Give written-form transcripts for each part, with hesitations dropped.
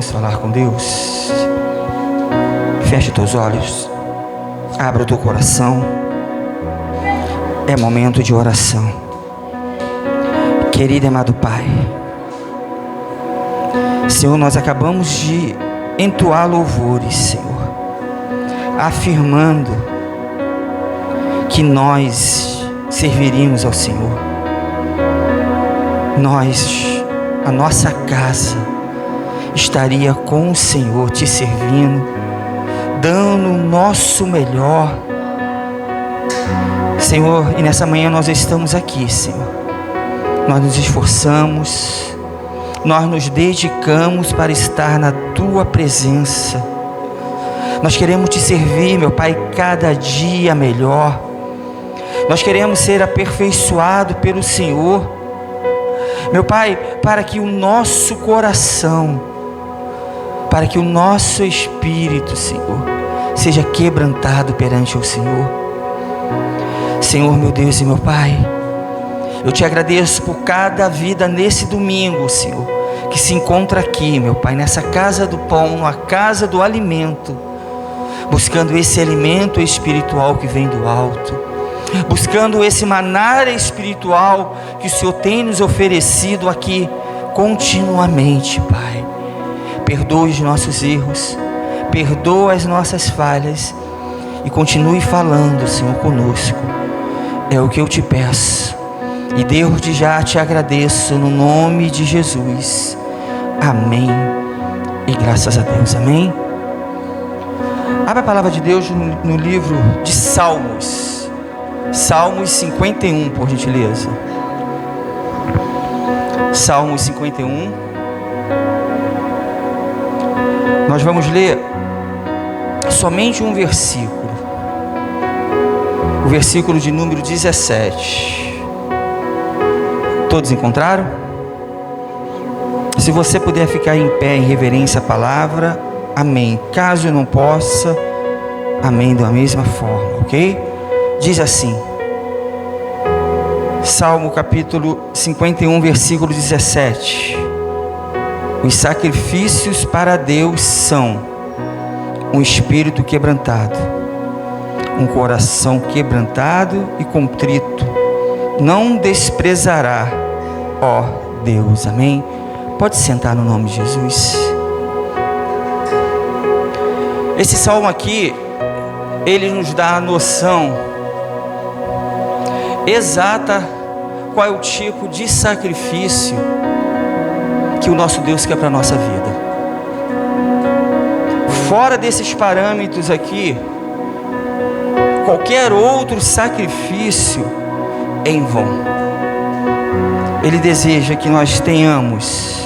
Vamos falar com Deus. Feche teus olhos, abra o teu coração. É momento de oração. Querido e amado Pai, Senhor, nós acabamos de entoar louvores, Senhor, afirmando que nós serviríamos ao Senhor. A nossa casa estaria com o Senhor, te servindo, dando o nosso melhor, Senhor. E nessa manhã nós estamos aqui, Senhor. Nós nos esforçamos, nós nos dedicamos para estar na Tua presença. Nós queremos Te servir, meu Pai, cada dia melhor. Nós queremos ser aperfeiçoados pelo Senhor, meu Pai, para que o nosso coração, para que o nosso espírito, Senhor, seja quebrantado perante o Senhor. Senhor, meu Deus e meu Pai, eu Te agradeço por cada vida nesse domingo, Senhor, que se encontra aqui, meu Pai, nessa casa do pão, na casa do alimento, buscando esse alimento espiritual que vem do alto, buscando esse maná espiritual que o Senhor tem nos oferecido aqui continuamente, Pai. Perdoe os nossos erros, perdoa as nossas falhas e continue falando, Senhor, conosco. É o que eu Te peço e desde já Te agradeço no nome de Jesus. Amém e graças a Deus. Amém. Abra a palavra de Deus no livro de Salmos, Salmos 51, por gentileza. Salmos 51. Nós vamos ler somente um versículo, o versículo de número 17. Todos encontraram? Se você puder ficar em pé em reverência à palavra, amém. Caso eu não possa, amém da mesma forma, ok? Diz assim, Salmo capítulo 51, versículo 17: os sacrifícios para Deus são um espírito quebrantado, um coração quebrantado e contrito não desprezará, ó Deus. Amém. Pode sentar no nome de Jesus. Esse salmo aqui, ele nos dá a noção exata qual é o tipo de sacrifício que o nosso Deus quer para a nossa vida. Fora desses parâmetros aqui, qualquer outro sacrifício é em vão. Ele deseja que nós tenhamos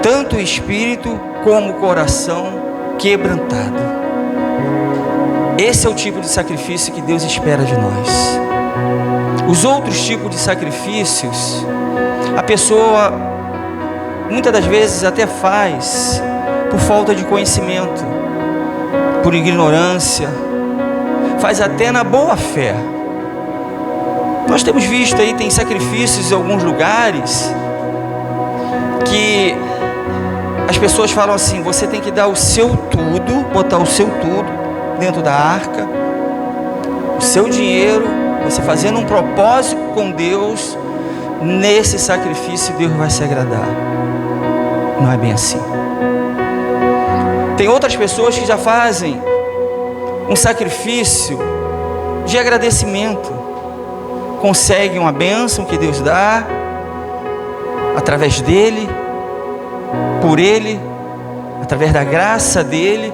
tanto o espírito como o coração quebrantado. Esse é o tipo de sacrifício que Deus espera de nós. Os outros tipos de sacrifícios, a pessoa muitas das vezes até faz por falta de conhecimento, por ignorância, faz até na boa fé. Nós temos visto aí, tem sacrifícios em alguns lugares que as pessoas falam assim: você tem que dar o seu tudo, botar o seu tudo dentro da arca, o seu dinheiro, você fazendo um propósito com Deus, nesse sacrifício Deus vai se agradar. Não é bem assim. Tem outras pessoas que já fazem um sacrifício de agradecimento, conseguem uma bênção que Deus dá através dele, por ele, através da graça dele.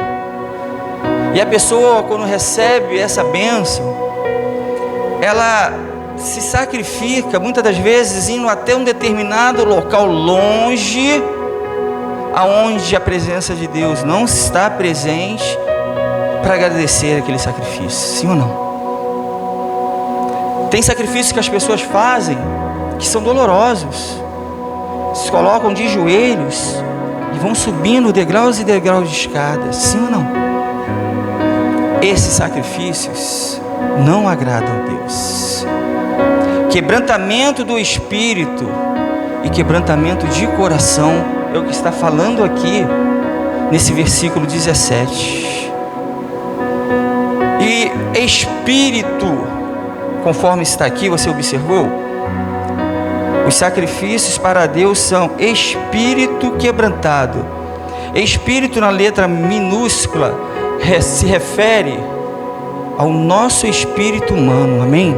E a pessoa, quando recebe essa bênção, ela se sacrifica, muitas das vezes indo até um determinado local longe, aonde a presença de Deus não está presente, para agradecer aquele sacrifício. Sim ou não? Tem sacrifícios que as pessoas fazem que são dolorosos. Se colocam de joelhos e vão subindo degraus e degraus de escadas. Sim ou não? Esses sacrifícios não agradam a Deus. Quebrantamento do espírito e quebrantamento de coração é o que está falando aqui nesse versículo 17. E espírito, conforme está aqui, você observou? Os sacrifícios para Deus são espírito quebrantado. Espírito, na letra minúscula, se refere ao nosso espírito humano, amém?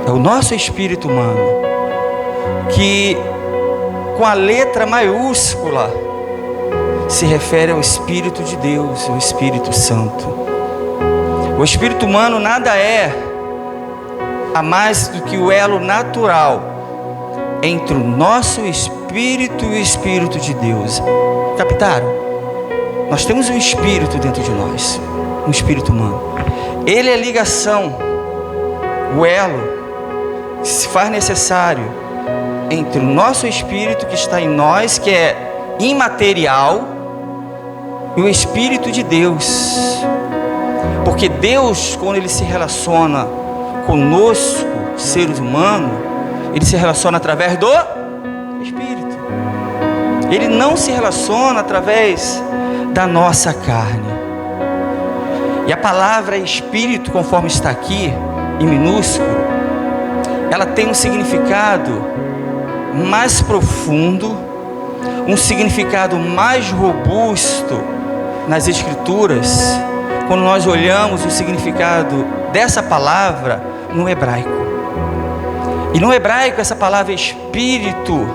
É o nosso espírito humano, que com a letra maiúscula se refere ao Espírito de Deus, o Espírito Santo. O espírito humano nada é a mais do que o elo natural entre o nosso espírito e o Espírito de Deus. Captaram? Nós temos um espírito dentro de nós, um espírito humano. Ele é a ligação, o elo que se faz necessário entre o nosso espírito que está em nós, que é imaterial, e o Espírito de Deus. Porque Deus, quando Ele se relaciona conosco, seres humanos, Ele se relaciona através do Espírito. Ele não se relaciona através da nossa carne. E a palavra Espírito, conforme está aqui, em minúsculo, ela tem um significado mais profundo, um significado mais robusto nas Escrituras, quando nós olhamos o significado dessa palavra no hebraico. E no hebraico, essa palavra espírito,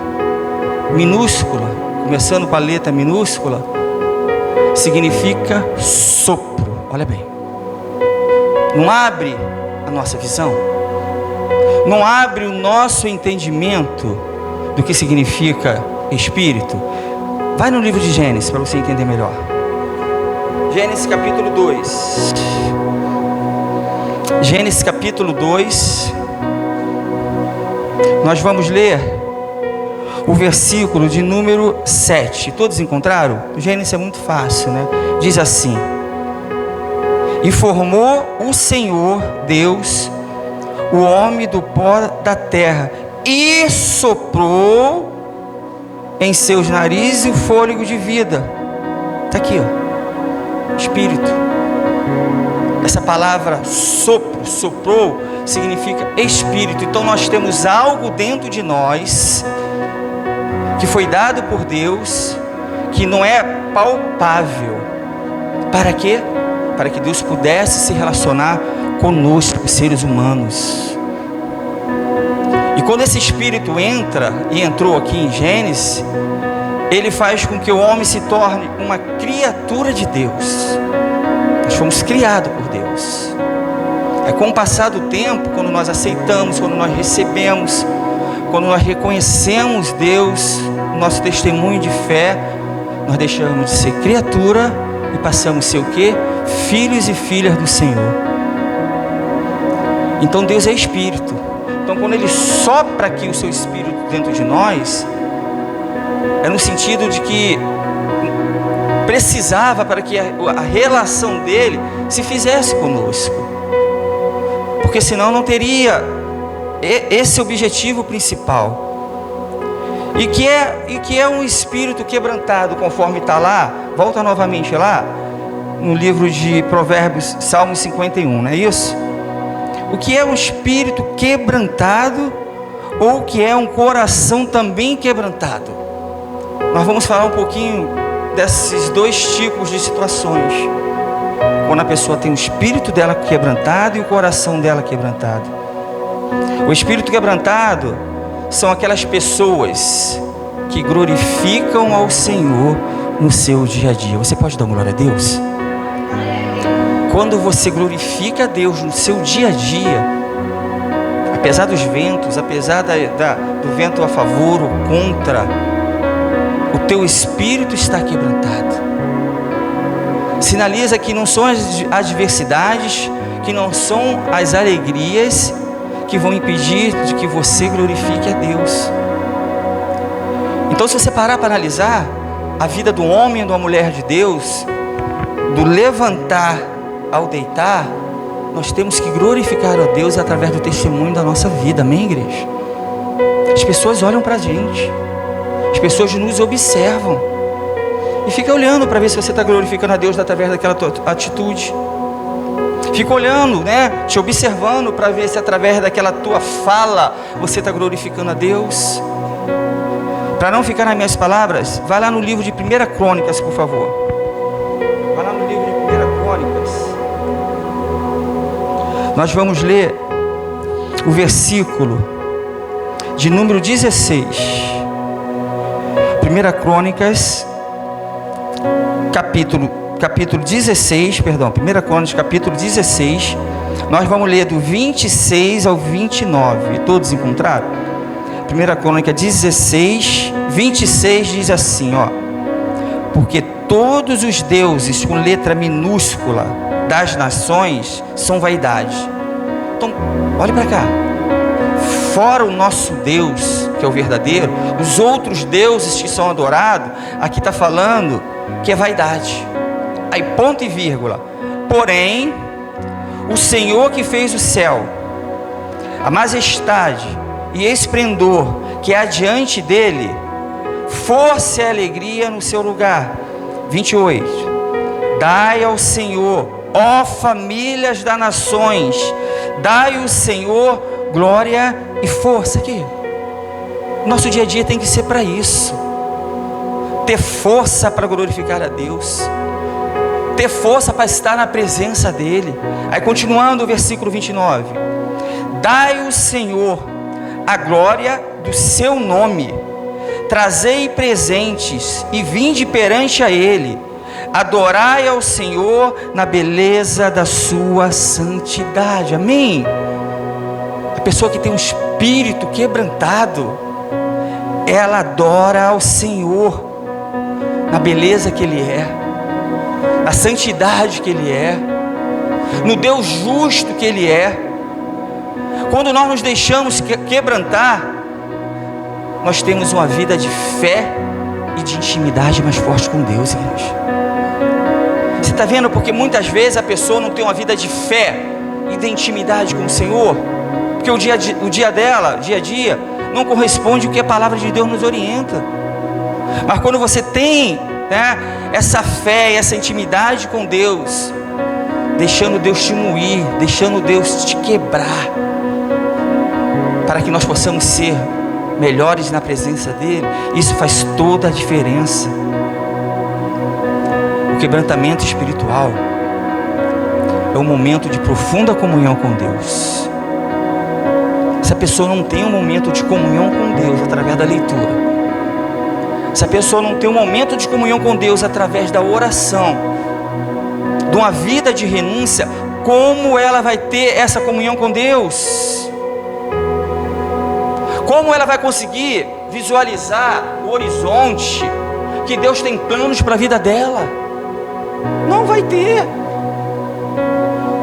minúscula, começando com a letra minúscula, significa sopro. Olha bem, não abre a nossa visão, não abre o nosso entendimento do que significa espírito. Vai no livro de Gênesis para você entender melhor. Gênesis capítulo 2. Gênesis capítulo 2. Nós vamos ler o versículo de número 7. Todos encontraram? O Gênesis é muito fácil, né? Diz assim: e formou o Senhor Deus o homem do pó da terra, e soprou em seus narizes o fôlego de vida. Está aqui, ó. Espírito. Essa palavra sopro, soprou, significa espírito. Então nós temos algo dentro de nós que foi dado por Deus, que não é palpável. Para quê? Para que Deus pudesse se relacionar conosco, seres humanos. E quando esse espírito entra, e entrou aqui em Gênesis, ele faz com que o homem se torne uma criatura de Deus. Nós fomos criados por Deus. É com o passar do tempo, quando nós aceitamos, quando nós recebemos, quando nós reconhecemos Deus, nosso testemunho de fé, nós deixamos de ser criatura e passamos a ser o quê? Filhos e filhas do Senhor. Então Deus é Espírito. Então quando Ele sopra aqui o seu Espírito dentro de nós, é no sentido de que precisava para que a relação dele se fizesse conosco, porque senão não teria esse objetivo principal. E que é um espírito quebrantado, conforme está lá. Volta novamente lá no livro de Provérbios, Salmo 51, não é isso? O que é um espírito quebrantado, ou o que é um coração também quebrantado? Nós vamos falar um pouquinho desses dois tipos de situações. Quando a pessoa tem o espírito dela quebrantado e o coração dela quebrantado. O espírito quebrantado são aquelas pessoas que glorificam ao Senhor no seu dia a dia. Você pode dar glória a Deus? Quando você glorifica a Deus no seu dia a dia, apesar dos ventos, apesar do vento a favor ou contra, o teu espírito está quebrantado. Sinaliza que não são as adversidades, que não são as alegrias que vão impedir de que você glorifique a Deus. Então, se você parar para analisar a vida do homem e da mulher de Deus, do levantar ao deitar, nós temos que glorificar a Deus através do testemunho da nossa vida, amém, igreja? As pessoas olham para a gente, As pessoas nos observam e fica olhando para ver se você está glorificando a Deus através daquela tua atitude. Fica olhando, né? Te observando para ver se através daquela tua fala você está glorificando a Deus. Para não ficar nas minhas palavras, vai lá no livro de 1 Crônicas, por favor. Vai lá no livro de 1 Crônicas. Nós vamos ler o versículo de número 16. 1 Crônicas, capítulo 16, perdão, 1 Crônicas, capítulo 16, nós vamos ler do 26 ao 29, todos encontraram? 1 Crônica 16, 26 diz assim, ó: porque todos os deuses com letra minúscula das nações são vaidade. Então, olhe para cá, fora o nosso Deus, que é o verdadeiro, os outros deuses que são adorados, aqui está falando que é vaidade. Aí ponto e vírgula. Porém, o Senhor que fez o céu, a majestade e esplendor que há diante dele, força e alegria no seu lugar. 28. Dai ao Senhor, ó famílias das nações, dai ao Senhor glória e força. Aqui, nosso dia a dia tem que ser para isso, ter força para glorificar a Deus, ter força para estar na presença dEle. Aí continuando o versículo 29, dai ao Senhor a glória do seu nome, trazei presentes e vinde perante a Ele, adorai ao Senhor na beleza da sua santidade. Amém? A pessoa que tem um espírito quebrantado, ela adora ao Senhor na beleza que Ele é, na santidade que Ele é, no Deus justo que Ele é. Quando nós nos deixamos quebrantar, nós temos uma vida de fé e de intimidade mais forte com Deus, igreja. Você está vendo? Porque muitas vezes a pessoa não tem uma vida de fé e de intimidade com o Senhor, porque o dia a dia, não corresponde ao que a palavra de Deus nos orienta. Mas quando você tem, né, essa fé e essa intimidade com Deus, deixando Deus te moer, deixando Deus te quebrar, para que nós possamos ser melhores na presença dEle, isso faz toda a diferença. O quebrantamento espiritual é um momento de profunda comunhão com Deus. Se a pessoa não tem um momento de comunhão com Deus através da leitura, se a pessoa não tem um momento de comunhão com Deus através da oração, de uma vida de renúncia, como ela vai ter essa comunhão com Deus? Como ela vai conseguir visualizar o horizonte que Deus tem planos para a vida dela? Não vai ter.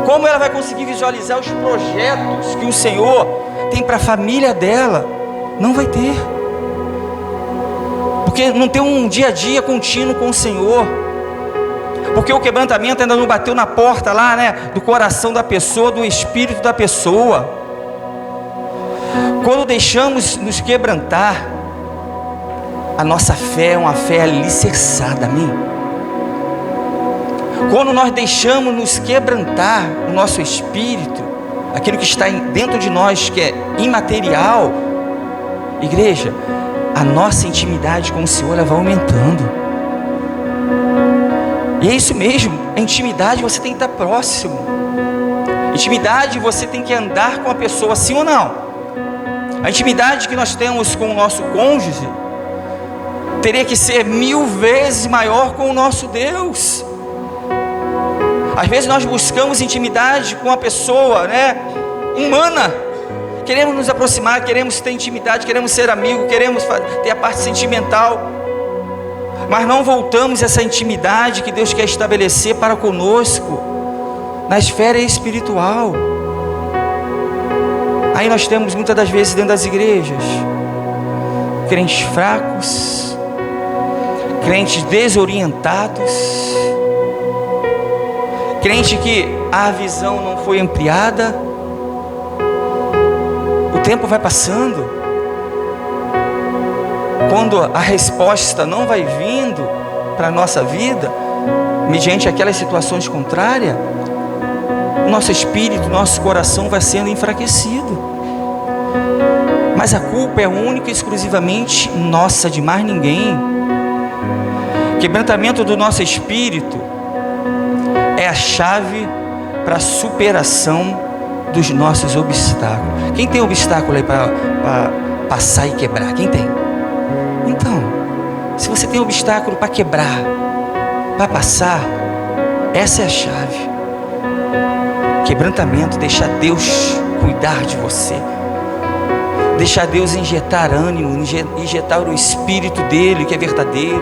Como ela vai conseguir visualizar os projetos que o Senhor tem para a família dela? Não vai ter. Porque não tem um dia a dia contínuo com o Senhor. Porque o quebrantamento ainda não bateu na porta lá, né, do coração da pessoa, do espírito da pessoa. Quando deixamos nos quebrantar, a nossa fé é uma fé alicerçada, amém? Quando nós deixamos nos quebrantar o nosso espírito, aquilo que está dentro de nós, que é imaterial, igreja, a nossa intimidade com o Senhor, ela vai aumentando. E é isso mesmo, a intimidade você tem que estar próximo. Intimidade você tem que andar com a pessoa, sim ou não? A intimidade que nós temos com o nosso cônjuge teria que ser 1000 vezes maior com o nosso Deus. Às vezes nós buscamos intimidade com a pessoa, né, humana. Queremos nos aproximar, queremos ter intimidade, queremos ser amigos, queremos ter a parte sentimental, mas não voltamos essa intimidade que Deus quer estabelecer para conosco na esfera espiritual. Aí nós temos muitas das vezes dentro das igrejas crentes fracos, crentes desorientados, crente que a visão não foi ampliada. O tempo vai passando quando a resposta não vai vindo para a nossa vida, mediante aquelas situações contrárias, o nosso espírito, nosso coração vai sendo enfraquecido. Mas a culpa é única e exclusivamente nossa, de mais ninguém. Quebrantamento do nosso espírito é a chave para a superação dos nossos obstáculos. Quem tem obstáculo aí para passar e quebrar? Quem tem? Então, se você tem obstáculo para quebrar, para passar, essa é a chave. Quebrantamento, deixar Deus cuidar de você, deixar Deus injetar ânimo, injetar o Espírito dele, que é verdadeiro,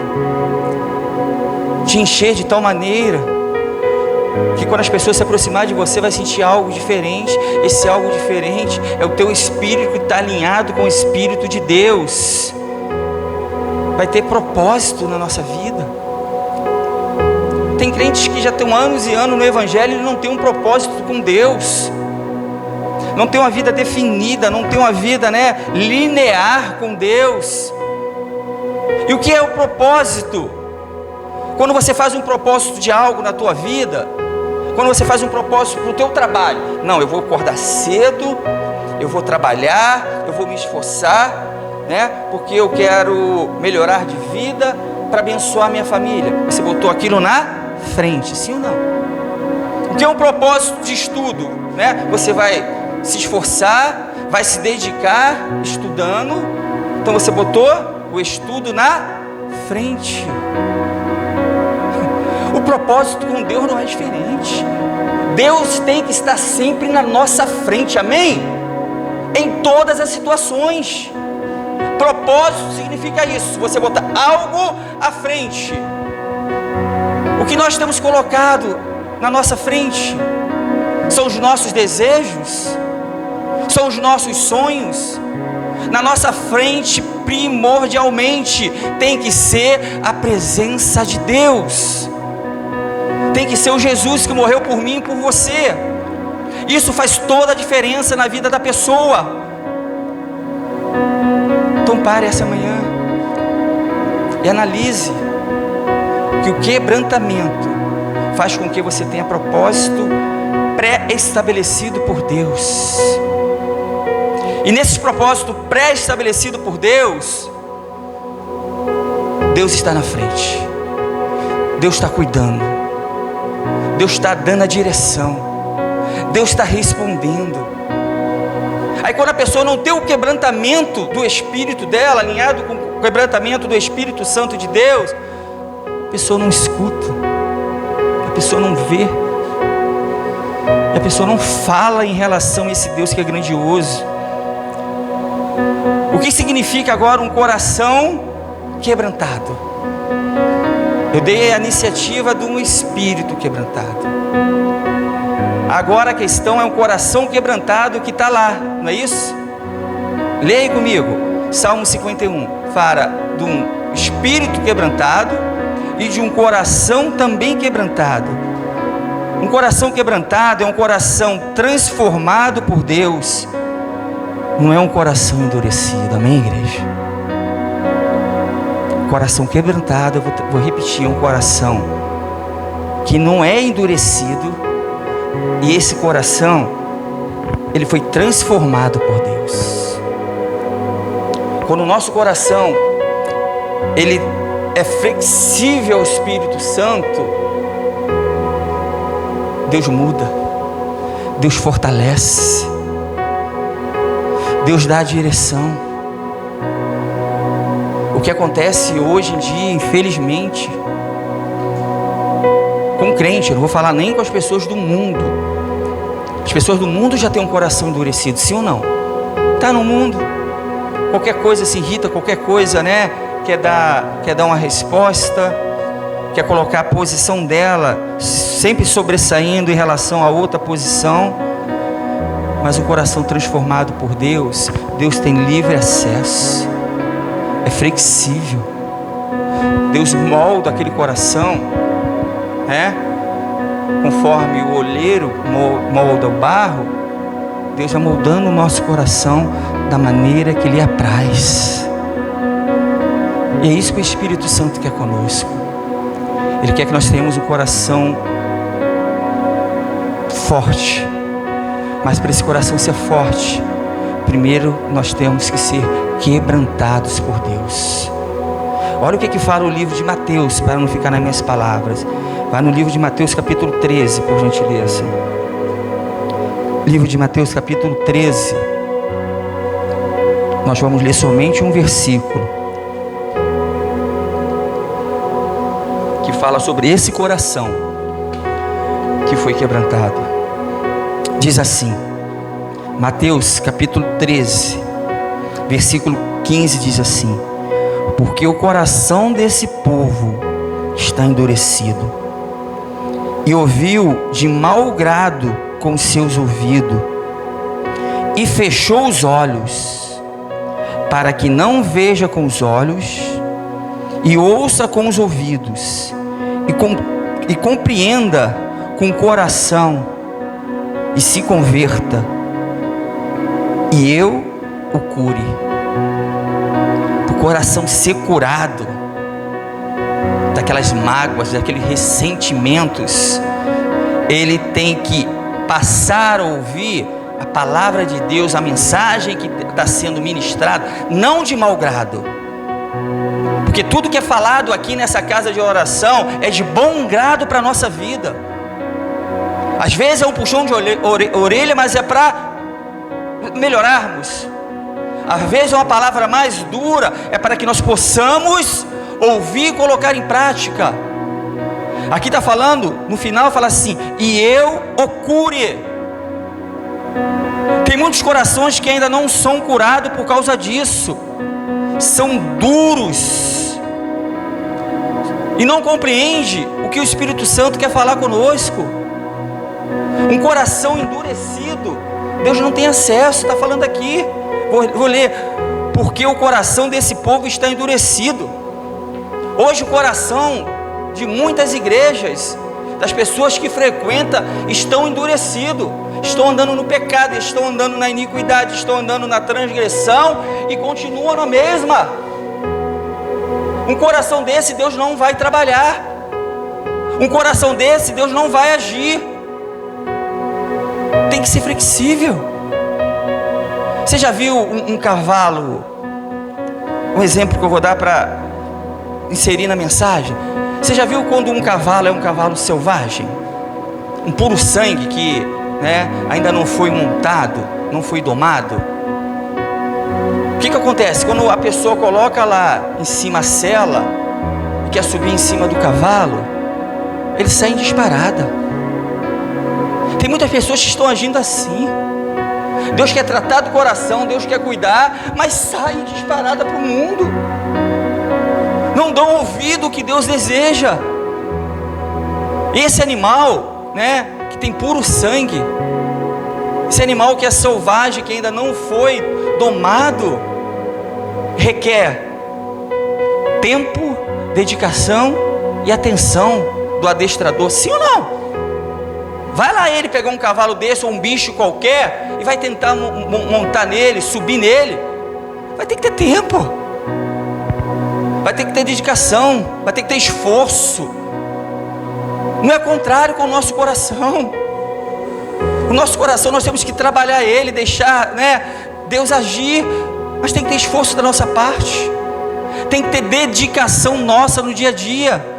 te encher de tal maneira que quando as pessoas se aproximarem de você, vai sentir algo diferente. Esse algo diferente é o teu espírito que está alinhado com o Espírito de Deus. Vai ter propósito na nossa vida. Tem crentes que já estão anos e anos no Evangelho e não tem um propósito com Deus, não tem uma vida definida, não tem uma vida, linear com Deus. E o que é o propósito? Quando você faz um propósito de algo na tua vida, quando você faz um propósito para o teu trabalho, não, eu vou acordar cedo, eu vou trabalhar, eu vou me esforçar, porque eu quero melhorar de vida para abençoar minha família. Você botou aquilo na frente, sim ou não? O que é um propósito de estudo? Você vai se esforçar, vai se dedicar estudando, então você botou o estudo na frente. O propósito com Deus não é diferente. Deus tem que estar sempre na nossa frente, amém? Em todas as situações. Propósito significa isso, você botar algo à frente. O que nós temos colocado na nossa frente são os nossos desejos, são os nossos sonhos. Na nossa frente, primordialmente, tem que ser a presença de Deus. Tem que ser o Jesus que morreu por mim e por você. Isso faz toda a diferença na vida da pessoa. Então pare essa manhã e analise que o quebrantamento faz com que você tenha propósito pré-estabelecido por Deus. E nesse propósito pré-estabelecido por Deus, Deus está na frente, Deus está cuidando, Deus está dando a direção, Deus está respondendo. Aí quando a pessoa não tem o quebrantamento do Espírito dela, alinhado com o quebrantamento do Espírito Santo de Deus, a pessoa não escuta, a pessoa não vê, a pessoa não fala em relação a esse Deus que é grandioso. O que significa agora um coração quebrantado? Eu dei a iniciativa de um espírito quebrantado. Agora a questão é um coração quebrantado que está lá, não é isso? Leia aí comigo, Salmo 51, fala de um espírito quebrantado e de um coração também quebrantado. Um coração quebrantado é um coração transformado por Deus, não é um coração endurecido, amém, igreja? Coração quebrantado, eu vou repetir, é um coração que não é endurecido, e esse coração, ele foi transformado por Deus. Quando o nosso coração, ele é flexível ao Espírito Santo, Deus muda, Deus fortalece, Deus dá a direção. O que acontece hoje em dia, infelizmente, com crente, eu não vou falar nem com as pessoas do mundo. As pessoas do mundo já têm um coração endurecido, sim ou não? Está no mundo, qualquer coisa se irrita, qualquer coisa, quer dar uma resposta, quer colocar a posição dela sempre sobressaindo em relação a outra posição. Mas o coração transformado por Deus, Deus tem livre acesso, é flexível. Deus molda aquele coração, conforme o oleiro molda o barro, Deus vai moldando o nosso coração da maneira que lhe apraz. E é isso que o Espírito Santo quer conosco. Ele quer que nós tenhamos um coração forte. Mas para esse coração ser forte, primeiro nós temos que ser quebrantados por Deus. Olha o que fala o livro de Mateus, para não ficar nas minhas palavras. Vai no livro de Mateus capítulo 13, por gentileza. Livro de Mateus capítulo 13. Nós vamos ler somente um versículo que fala sobre esse coração que foi quebrantado. Diz assim, Mateus capítulo 13, versículo 15 diz assim: porque o coração desse povo está endurecido, e ouviu de mau grado com seus ouvidos, e fechou os olhos, para que não veja com os olhos, e ouça com os ouvidos, e compreenda com o coração, e se converta, e eu o cure. O coração ser curado daquelas mágoas, daqueles ressentimentos, ele tem que passar a ouvir a palavra de Deus, a mensagem que está sendo ministrada, não de mau grado, porque tudo que é falado aqui nessa casa de oração é de bom grado para a nossa vida. Às vezes é um puxão de orelha, mas é para melhorarmos. Às vezes é uma palavra mais dura, é para que nós possamos ouvir e colocar em prática. Aqui está falando, no final fala assim: e eu o cure. Tem muitos corações que ainda não são curados por causa disso, são duros e não compreende o que o Espírito Santo quer falar conosco. Um coração endurecido, Deus não tem acesso. Está falando aqui, vou ler: porque o coração desse povo está endurecido. Hoje o coração de muitas igrejas, das pessoas que frequentam, estão endurecidos, estão andando no pecado, estão andando na iniquidade, estão andando na transgressão e continuam na mesma. Um coração desse Deus não vai trabalhar, um coração desse Deus não vai agir. Tem que ser flexível. Você já viu um cavalo? Um exemplo que eu vou dar para inserir na mensagem. Você já viu quando um cavalo é um cavalo selvagem, um puro sangue que, ainda não foi montado, não foi domado? O que acontece? Quando a pessoa coloca lá em cima a sela e quer subir em cima do cavalo, ele sai em disparada. Tem muitas pessoas que estão agindo assim. Deus quer tratar do coração, Deus quer cuidar, mas saem disparada para o mundo. Não dão ouvido ao que Deus deseja. Esse animal, que tem puro sangue, esse animal que é selvagem, que ainda não foi domado, requer tempo, dedicação e atenção do adestrador, sim ou não? Vai lá ele pegar um cavalo desse ou um bicho qualquer e vai tentar montar nele, subir nele. Vai ter que ter tempo, vai ter que ter dedicação, vai ter que ter esforço. Não é contrário com o nosso coração. O nosso coração nós temos que trabalhar ele, deixar Deus agir, mas tem que ter esforço da nossa parte, tem que ter dedicação nossa no dia a dia.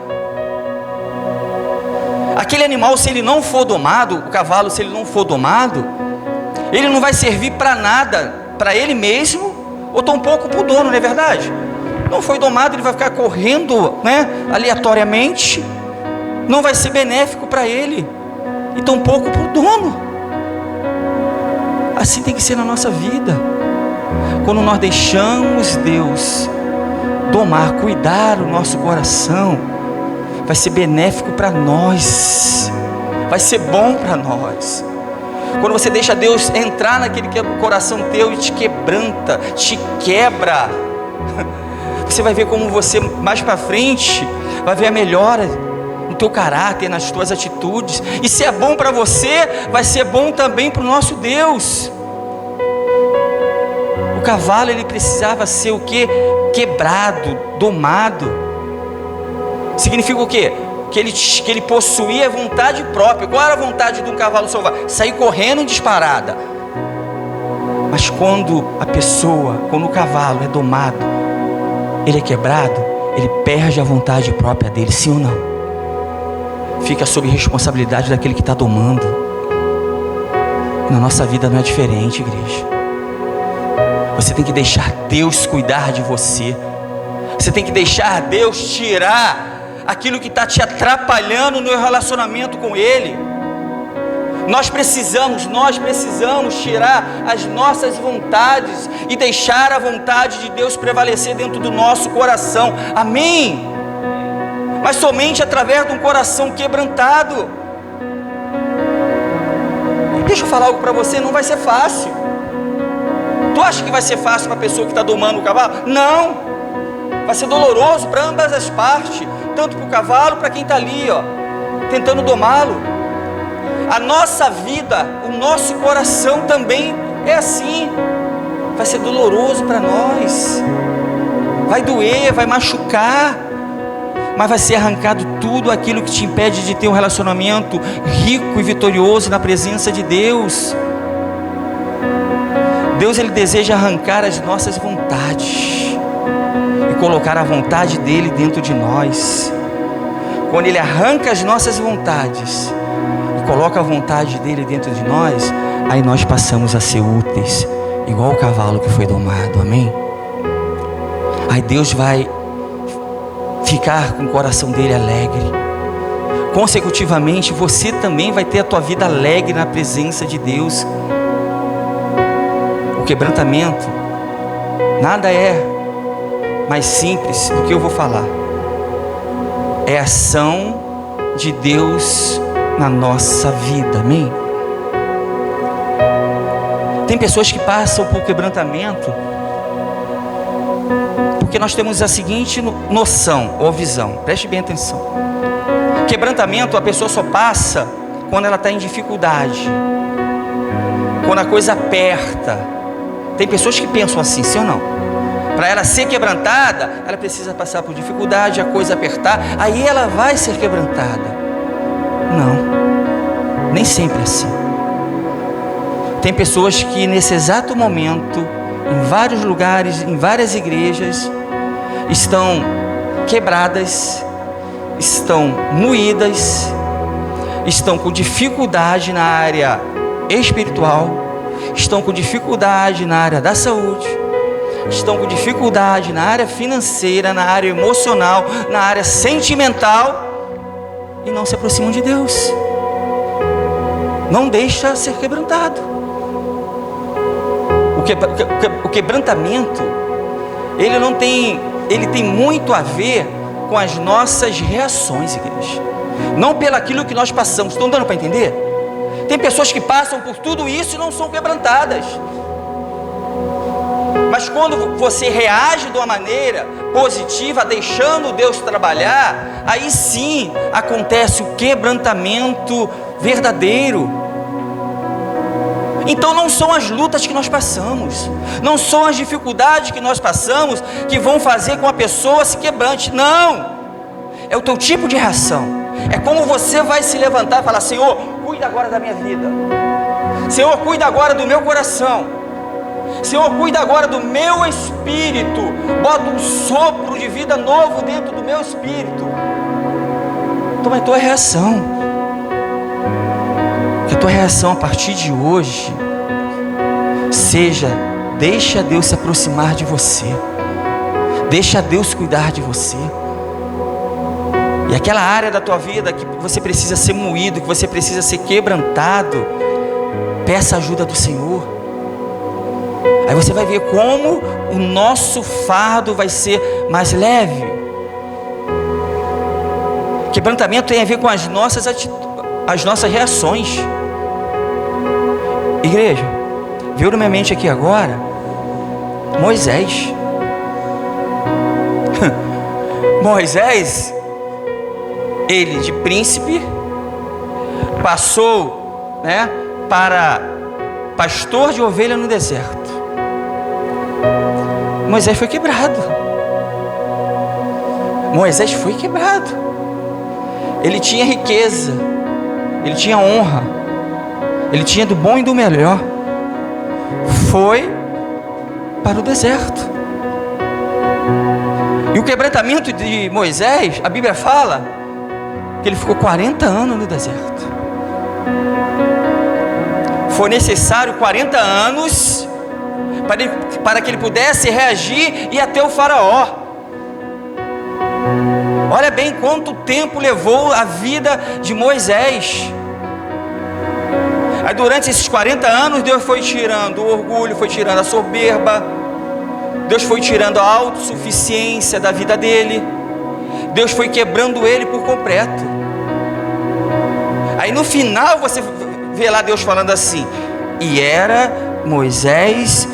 Aquele animal, se ele não for domado, o cavalo, se ele não for domado, ele não vai servir para nada, para ele mesmo, ou tampouco para o dono, não é verdade? Não foi domado, ele vai ficar correndo aleatoriamente, não vai ser benéfico para ele, e tampouco para o dono. Assim tem que ser na nossa vida. Quando nós deixamos Deus domar, cuidar o nosso coração, vai ser benéfico para nós, vai ser bom para nós. Quando você deixa Deus entrar naquele coração teu e te quebranta, te quebra, você vai ver como você mais para frente vai ver a melhora no teu caráter, nas tuas atitudes. E se é bom para você, vai ser bom também para o nosso Deus. O cavalo ele precisava ser o quê? Quebrado, domado. Significa o quê? Que ele possuía vontade própria. Qual era a vontade de um cavalo selvagem? Sair correndo disparada. Mas quando o cavalo é domado, ele é quebrado, ele perde a vontade própria dele, sim ou não? Fica sob responsabilidade daquele que está domando. Na nossa vida não é diferente, igreja. Você tem que deixar Deus cuidar de você. Você tem que deixar Deus tirar aquilo que está te atrapalhando no relacionamento com Ele. Nós precisamos tirar as nossas vontades e deixar a vontade de Deus prevalecer dentro do nosso coração. Amém? Mas somente através de um coração quebrantado. Deixa eu falar algo para você, não vai ser fácil. Tu acha que vai ser fácil para a pessoa que está domando o cavalo? Não. Vai ser doloroso para ambas as partes, tanto para o cavalo, para quem está ali, tentando domá-lo. A nossa vida, o nosso coração também é assim. Vai ser doloroso para nós, vai doer, vai machucar, mas vai ser arrancado tudo aquilo que te impede de ter um relacionamento rico e vitorioso na presença de Deus. Deus, Ele deseja arrancar as nossas vontades e colocar a vontade dEle dentro de nós. Quando Ele arranca as nossas vontades e coloca a vontade dEle dentro de nós, aí nós passamos a ser úteis, igual o cavalo que foi domado, amém? Aí Deus vai ficar com o coração dEle alegre. Consecutivamente, você também vai ter a tua vida alegre na presença de Deus. O quebrantamento nada é mais simples do que eu vou falar. É a ação de Deus na nossa vida, amém? Tem pessoas que passam por quebrantamento porque nós temos a seguinte noção ou visão, preste bem atenção. Quebrantamento a pessoa só passa quando ela está em dificuldade, quando a coisa aperta. Tem pessoas que pensam assim, sim ou não? Para ela ser quebrantada, ela precisa passar por dificuldade, a coisa apertar, aí ela vai ser quebrantada. Não, nem sempre é assim. Tem pessoas que nesse exato momento, em vários lugares, em várias igrejas, estão quebradas, estão moídas, estão com dificuldade na área espiritual, estão com dificuldade na área da saúde, estão com dificuldade na área financeira, na área emocional, na área sentimental, e não se aproximam de Deus. Não deixa ser quebrantado. O quebrantamento, ele tem muito a ver com as nossas reações, igreja. Não pelo aquilo que nós passamos. Estão dando para entender? Tem pessoas que passam por tudo isso e não são quebrantadas. Mas quando você reage de uma maneira positiva, deixando Deus trabalhar, aí sim acontece o quebrantamento verdadeiro. Então não são as lutas que nós passamos, não são as dificuldades que nós passamos que vão fazer com a pessoa se quebrante. Não, é o teu tipo de reação. É como você vai se levantar e falar: Senhor, cuida agora da minha vida. Senhor, cuida agora do meu coração. Senhor, cuida agora do meu espírito. Bota um sopro de vida novo dentro do meu espírito. Toma a tua reação. Que a tua reação a partir de hoje seja: deixa Deus se aproximar de você, deixa Deus cuidar de você. E aquela área da tua vida que você precisa ser moído, que você precisa ser quebrantado, peça a ajuda do Senhor. Aí você vai ver como o nosso fardo vai ser mais leve. Quebrantamento tem a ver com as nossas atitudes, as nossas reações. Igreja, veio na minha mente aqui agora Moisés. Moisés, ele de príncipe passou, para pastor de ovelha no deserto. Moisés foi quebrado. Moisés foi quebrado. Ele tinha riqueza, ele tinha honra, ele tinha do bom e do melhor. Foi para o deserto. E o quebrantamento de Moisés, a Bíblia fala que ele ficou 40 anos no deserto. Foi necessário 40 anos para que ele pudesse reagir e ir até o faraó. Olha bem quanto tempo levou a vida de Moisés. Aí durante esses 40 anos, Deus foi tirando o orgulho, foi tirando a soberba, Deus foi tirando a autossuficiência da vida dele, Deus foi quebrando ele por completo. Aí no final você vê lá Deus falando assim: e era Moisés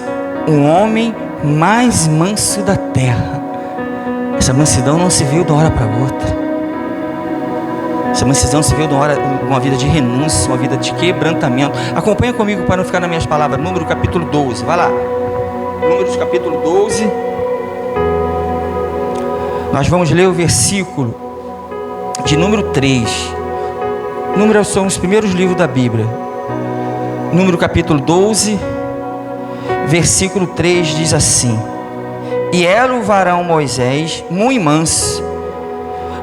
um homem mais manso da terra. Essa mansidão não se viu de uma hora para outra. Essa mansidão se viu de uma vida de renúncia, uma vida de quebrantamento. Acompanha comigo para não ficar nas minhas palavras. Número capítulo 12, vai lá. Números capítulo 12. Nós vamos ler o versículo de número 3. Números são os primeiros livros da Bíblia. Número capítulo 12, versículo 3 diz assim: e era o varão Moisés muito manso,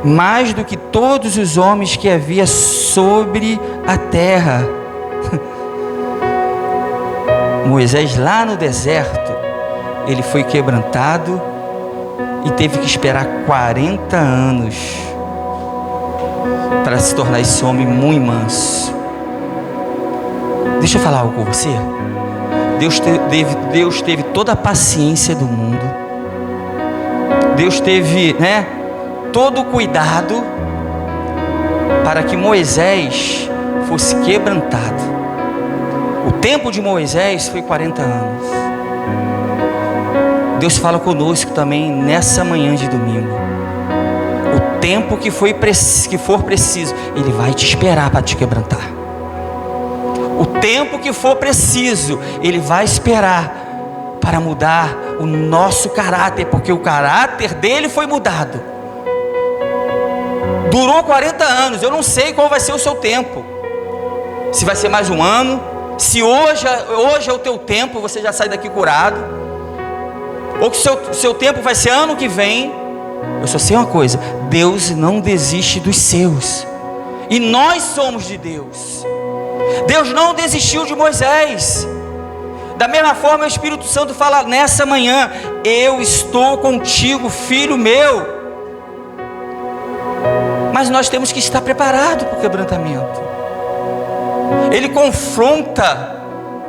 mais do que todos os homens que havia sobre a terra. Moisés lá no deserto, ele foi quebrantado e teve que esperar 40 anos para se tornar esse homem muito manso. Deixa eu falar algo com você. Deus teve toda a paciência do mundo. Deus teve, todo o cuidado para que Moisés fosse quebrantado. O tempo de Moisés foi 40 anos. Deus fala conosco também nessa manhã de domingo. O tempo que for preciso, Ele vai te esperar para te quebrantar. O tempo que for preciso, Ele vai esperar para mudar o nosso caráter, porque o caráter dele foi mudado. Durou 40 anos, eu não sei qual vai ser o seu tempo. Se vai ser mais um ano, se hoje é o teu tempo, você já sai daqui curado, ou que seu tempo vai ser ano que vem. Eu só sei uma coisa: Deus não desiste dos seus, e nós somos de Deus. Deus não desistiu de Moisés. Da mesma forma, o Espírito Santo fala nessa manhã: eu estou contigo, filho meu. Mas nós temos que estar preparados para o quebrantamento. Ele confronta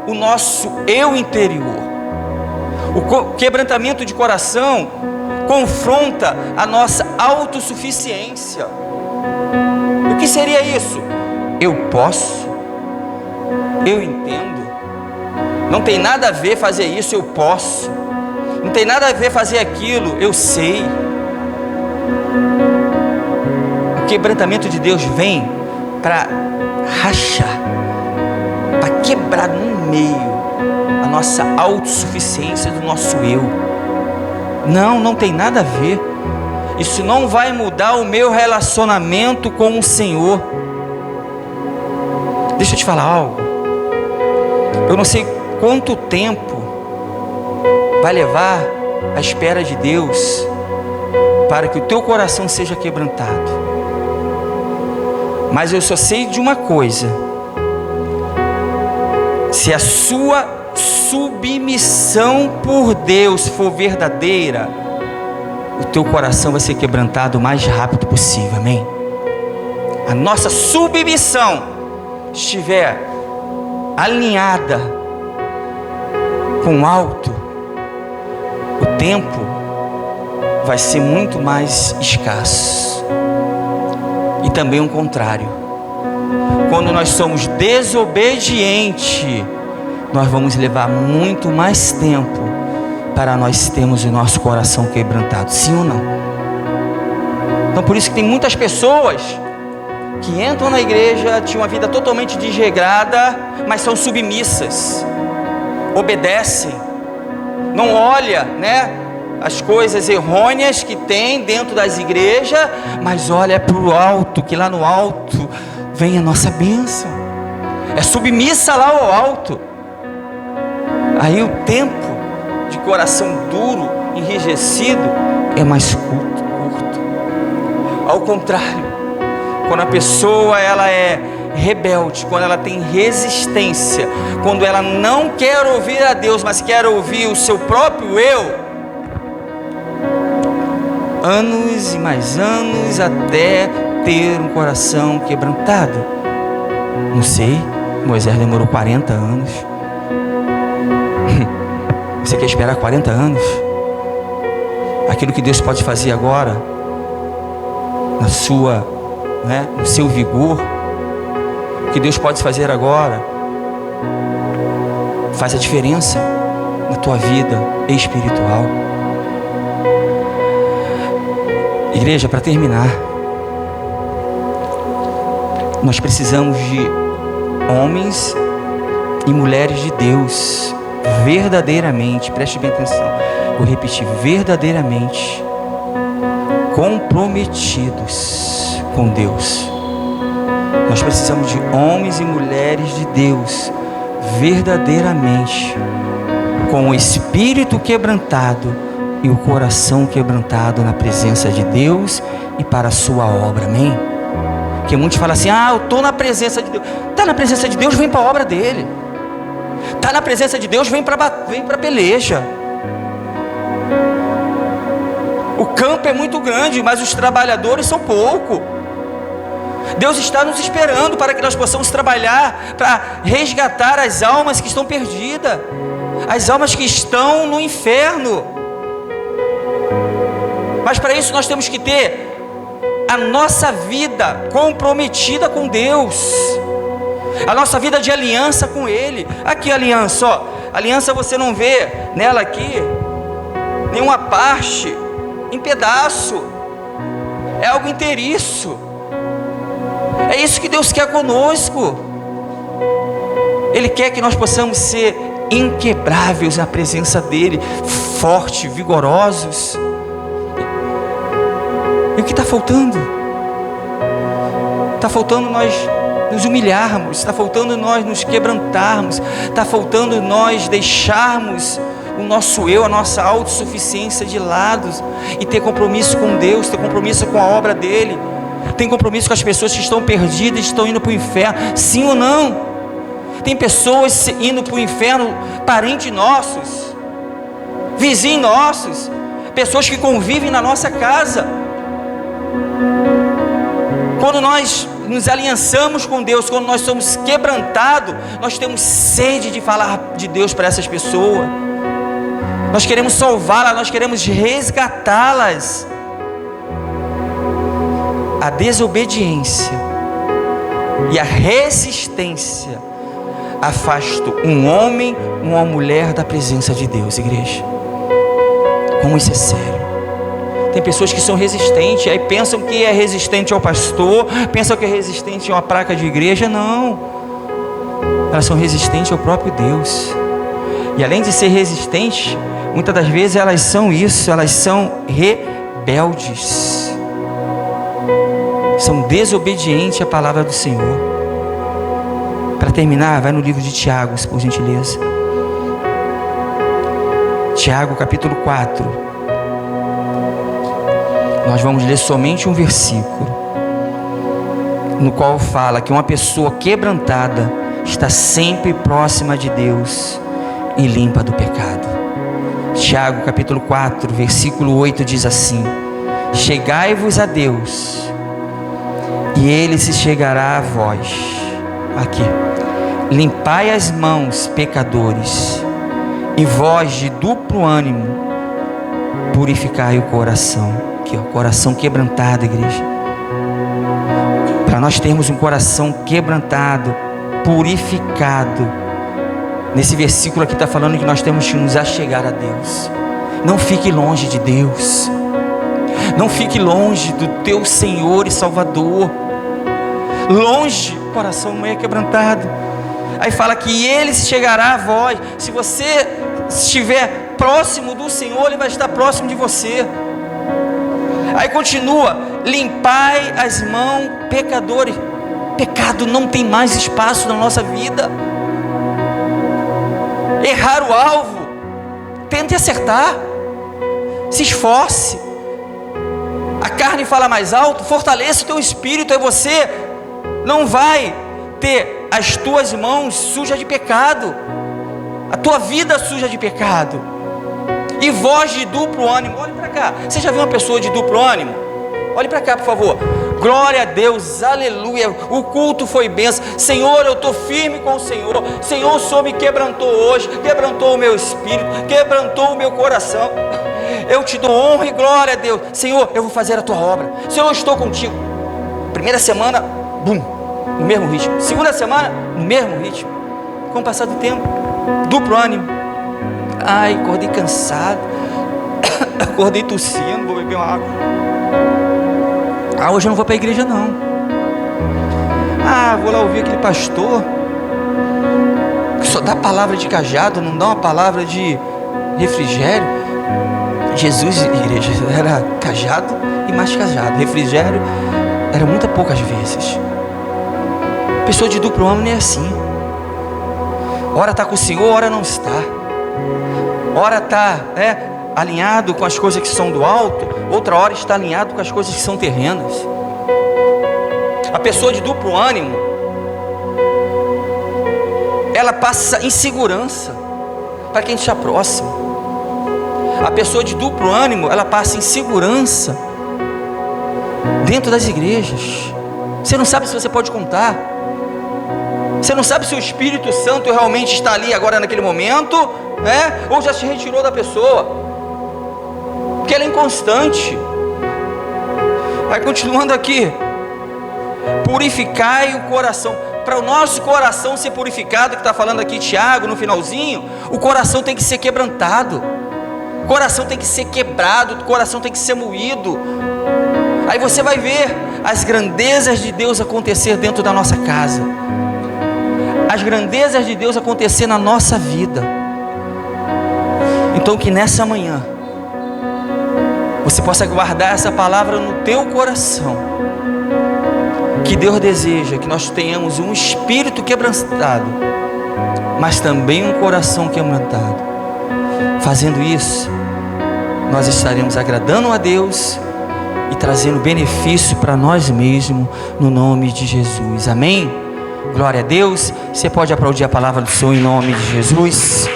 o nosso eu interior. O quebrantamento de coração confronta a nossa autossuficiência. O que seria isso? Eu posso, eu entendo, não tem nada a ver fazer isso, eu posso, não tem nada a ver fazer aquilo, eu sei. O quebrantamento de Deus vem para rachar, para quebrar no meio a nossa autossuficiência do nosso eu. Não tem nada a ver. Isso não vai mudar o meu relacionamento com o Senhor. Deixa eu te falar algo. Eu não sei quanto tempo vai levar a espera de Deus para que o teu coração seja quebrantado. Mas eu só sei de uma coisa: se a sua submissão por Deus for verdadeira, o teu coração vai ser quebrantado o mais rápido possível, amém? A nossa submissão estiver alinhada com o alto, o tempo vai ser muito mais escasso. E também o contrário, quando nós somos desobedientes, nós vamos levar muito mais tempo para nós termos o nosso coração quebrantado, sim ou não? Então por isso que tem muitas pessoas que entram na igreja, tinham uma vida totalmente desregrada, mas são submissas, obedecem, não olha, as coisas errôneas que tem dentro das igrejas, mas olha para o alto, que lá no alto vem a nossa bênção. É submissa lá ao alto. Aí o tempo de coração duro, enrijecido, é mais curto. Ao contrário, quando a pessoa ela é rebelde, quando ela tem resistência, quando ela não quer ouvir a Deus, mas quer ouvir o seu próprio eu, anos e mais anos até ter um coração quebrantado. Não sei, Moisés demorou 40 anos. Você quer esperar 40 anos? Aquilo que Deus pode fazer agora, no seu vigor, o que Deus pode fazer agora, faz a diferença na tua vida espiritual. Igreja, para terminar, nós precisamos de homens e mulheres de Deus, verdadeiramente, preste bem atenção, vou repetir, verdadeiramente comprometidos com Deus. Nós precisamos de homens e mulheres de Deus, verdadeiramente, com o espírito quebrantado e o coração quebrantado na presença de Deus e para a sua obra, amém? Porque muitos falam assim, eu estou na presença de Deus. Está na presença de Deus, vem para a obra dele. Está na presença de Deus, vem para a peleja. O campo é muito grande, mas os trabalhadores são poucos. Deus está nos esperando para que nós possamos trabalhar, para resgatar as almas que estão perdidas, as almas que estão no inferno. Mas para isso nós temos que ter a nossa vida comprometida com Deus, a nossa vida de aliança com Ele. Aqui a aliança, ó, aliança você não vê nela aqui nenhuma parte em pedaço, é algo inteiriço. É isso que Deus quer conosco. Ele quer que nós possamos ser inquebráveis na presença dEle, fortes, vigorosos. E o que está faltando? Está faltando nós nos humilharmos, está faltando nós nos quebrantarmos, está faltando nós deixarmos o nosso eu, a nossa autossuficiência de lado e ter compromisso com Deus, ter compromisso com a obra dEle, ter compromisso com as pessoas que estão perdidas, estão indo para o inferno, sim ou não? Tem pessoas indo para o inferno, parentes nossos, vizinhos nossos, pessoas que convivem na nossa casa. Quando nós nos aliançamos com Deus, quando nós somos quebrantados, nós temos sede de falar de Deus para essas pessoas. Nós queremos salvá-las, nós queremos resgatá-las. A desobediência e a resistência afastam um homem, uma mulher da presença de Deus, igreja. Como isso é sério. Tem pessoas que são resistentes, aí pensam que é resistente ao pastor, pensam que é resistente a uma placa de igreja. Não, elas são resistentes ao próprio Deus. E além de ser resistentes, muitas das vezes elas são isso, elas são rebeldes, são desobedientes à palavra do Senhor. Para terminar, vai no livro de Tiago, por gentileza. Tiago capítulo 4. Nós vamos ler somente um versículo, no qual fala que uma pessoa quebrantada está sempre próxima de Deus e limpa do pecado. Tiago capítulo 4, versículo 8 diz assim: chegai-vos a Deus, e Ele se chegará a vós. Aqui, limpai as mãos, pecadores, e vós de duplo ânimo, purificai o coração. Aqui, ó, coração quebrantado, igreja. Para nós termos um coração quebrantado, purificado, nesse versículo aqui está falando que nós temos que nos achegar a Deus. Não fique longe de Deus, não fique longe do teu Senhor e Salvador. Longe, o coração não é quebrantado. Aí fala que Ele se chegará a vós. Se você estiver próximo do Senhor, Ele vai estar próximo de você. Aí continua: limpai as mãos, pecadores. Pecado não tem mais espaço na nossa vida. Errar o alvo, tente acertar, se esforce. A carne fala mais alto, fortaleça o teu espírito, aí você não vai ter as tuas mãos sujas de pecado, a tua vida suja de pecado. E voz de duplo ânimo, olhe para cá. Você já viu uma pessoa de duplo ânimo? Olhe para cá, por favor. Glória a Deus, aleluia. O culto foi bênção. Senhor, eu estou firme com o Senhor. Senhor, o Senhor me quebrantou hoje, quebrantou o meu espírito, quebrantou o meu coração. Eu te dou honra e glória a Deus. Senhor, eu vou fazer a tua obra. Senhor, eu estou contigo. Primeira semana, bum, no mesmo ritmo. Segunda semana, no mesmo ritmo. Com o passar do tempo, duplo ânimo. Ai, acordei cansado, acordei tossindo, vou beber uma água. Hoje eu não vou para a igreja não. Vou lá ouvir aquele pastor que só dá palavra de cajado, não dá uma palavra de refrigério. Jesus, igreja, era cajado e mais cajado. Refrigério era muito poucas vezes. Pessoa de duplo ânimo não é assim. Ora está com o Senhor, ora não está. Ora está alinhado com as coisas que são do alto, outra hora está alinhado com as coisas que são terrenas. A pessoa de duplo ânimo, ela passa insegurança para quem está próximo. A pessoa de duplo ânimo, ela passa insegurança dentro das igrejas. Você não sabe se você pode contar. Você não sabe se o Espírito Santo realmente está ali agora naquele momento, ou já se retirou da pessoa, porque ela é inconstante. Vai continuando aqui: purificai o coração. Para o nosso coração ser purificado, que está falando aqui Tiago no finalzinho, o coração tem que ser quebrantado, o coração tem que ser quebrado, o coração tem que ser moído. Aí você vai ver as grandezas de Deus acontecer dentro da nossa casa, as grandezas de Deus acontecer na nossa vida. Então que nessa manhã você possa guardar essa palavra no teu coração, que Deus deseja que nós tenhamos um espírito quebrantado, mas também um coração quebrantado. Fazendo isso, nós estaremos agradando a Deus e trazendo benefício para nós mesmos, no nome de Jesus. Amém? Glória a Deus. Você pode aplaudir a palavra do Senhor em nome de Jesus.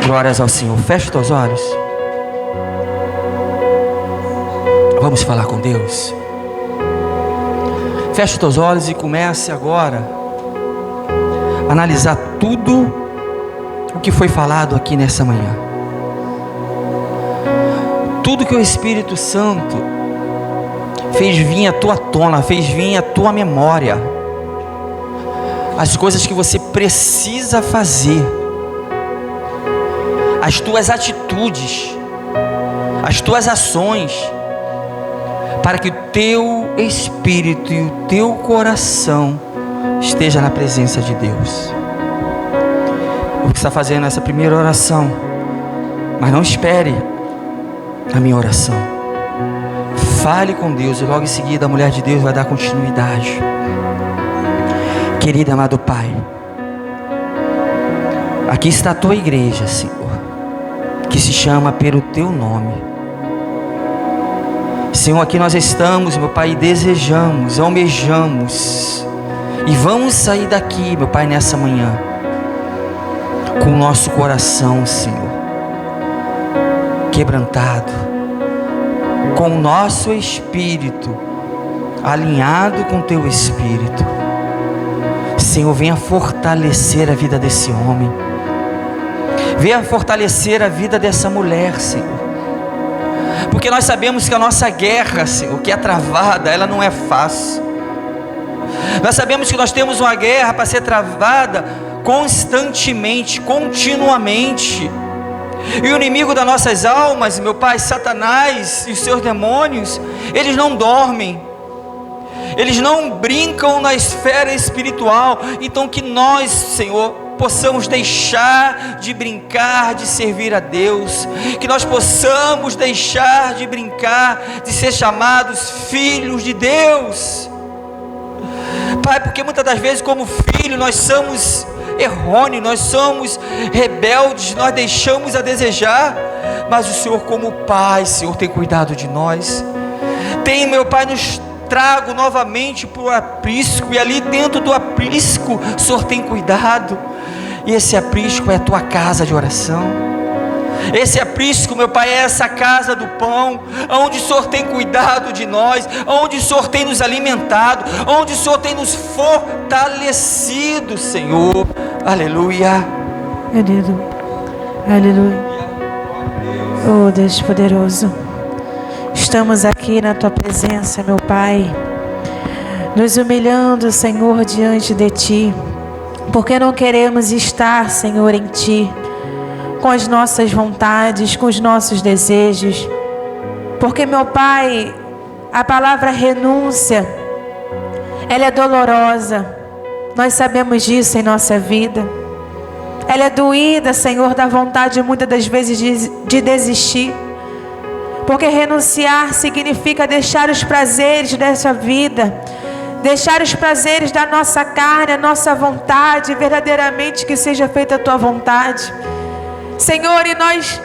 Glórias ao Senhor. Feche os teus olhos. Vamos falar com Deus. Feche os teus olhos e comece agora a analisar tudo o que foi falado aqui nessa manhã. Tudo que o Espírito Santo fez vir à tua tona, fez vir à tua memória, as coisas que você precisa fazer, as tuas atitudes, as tuas ações, para que o teu espírito e o teu coração esteja na presença de Deus. Você está fazendo essa primeira oração, mas não espere a minha oração. Fale com Deus e logo em seguida a mulher de Deus vai dar continuidade. Querido amado Pai, aqui está a tua igreja, Senhor, que se chama pelo teu nome. Senhor, aqui nós estamos, meu Pai, e desejamos, almejamos, e vamos sair daqui, meu Pai, nessa manhã, com o nosso coração, Senhor, quebrantado, com o nosso espírito alinhado com o teu espírito. Senhor, venha fortalecer a vida desse homem, venha fortalecer a vida dessa mulher, Senhor, porque nós sabemos que a nossa guerra, Senhor, que é travada, ela não é fácil. Nós sabemos que nós temos uma guerra para ser travada constantemente, continuamente. E o inimigo das nossas almas, meu Pai, Satanás e os seus demônios, eles não dormem, eles não brincam na esfera espiritual. Então que nós, Senhor, possamos deixar de brincar de servir a Deus, que nós possamos deixar de brincar de ser chamados filhos de Deus. Pai, porque muitas das vezes como filho nós somos errôneos, nós somos rebeldes, nós deixamos a desejar, mas o Senhor como Pai, Senhor, tem cuidado de nós. Tem, meu Pai, nos trago novamente para o aprisco, e ali dentro do aprisco o Senhor tem cuidado, e esse aprisco é a tua casa de oração. Esse aprisco, meu Pai, é essa casa do pão, onde o Senhor tem cuidado de nós, onde o Senhor tem nos alimentado, onde o Senhor tem nos fortalecido, Senhor. Aleluia. Aleluia. Aleluia. Oh Deus poderoso, estamos aqui na Tua presença, meu Pai, nos humilhando, Senhor, diante de Ti, porque não queremos estar, Senhor, em Ti, com as nossas vontades, com os nossos desejos, porque, meu Pai, a palavra renúncia, ela é dolorosa, nós sabemos disso em nossa vida, ela é doída, Senhor, da vontade muitas das vezes de desistir, porque renunciar significa deixar os prazeres dessa vida, deixar os prazeres da nossa carne, a nossa vontade, verdadeiramente que seja feita a Tua vontade. Senhor, e nós,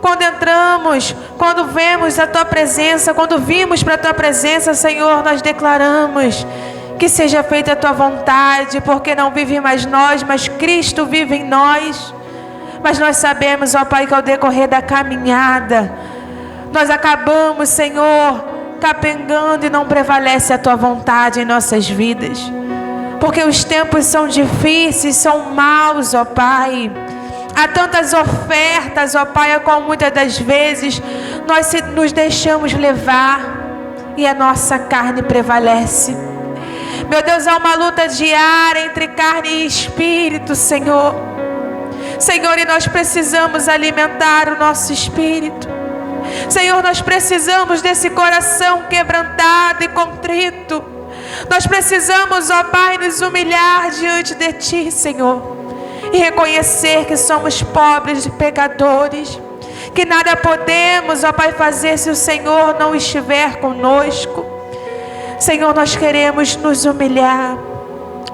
quando entramos, quando vemos a Tua presença, quando vimos para a Tua presença, Senhor, nós declaramos que seja feita a Tua vontade, porque não vive mais nós, mas Cristo vive em nós. Mas nós sabemos, ó Pai, que ao decorrer da caminhada, nós acabamos, Senhor, capengando e não prevalece a Tua vontade em nossas vidas, porque os tempos são difíceis, são maus, ó Pai. Há tantas ofertas, ó Pai, a qual muitas das vezes nós nos deixamos levar e a nossa carne prevalece. Meu Deus, há uma luta diária entre carne e espírito, Senhor. Senhor, e nós precisamos alimentar o nosso espírito. Senhor, nós precisamos desse coração quebrantado e contrito. Nós precisamos, ó Pai, nos humilhar diante de Ti, Senhor, e reconhecer que somos pobres e pecadores, que nada podemos, ó Pai, fazer se o Senhor não estiver conosco. Senhor, nós queremos nos humilhar,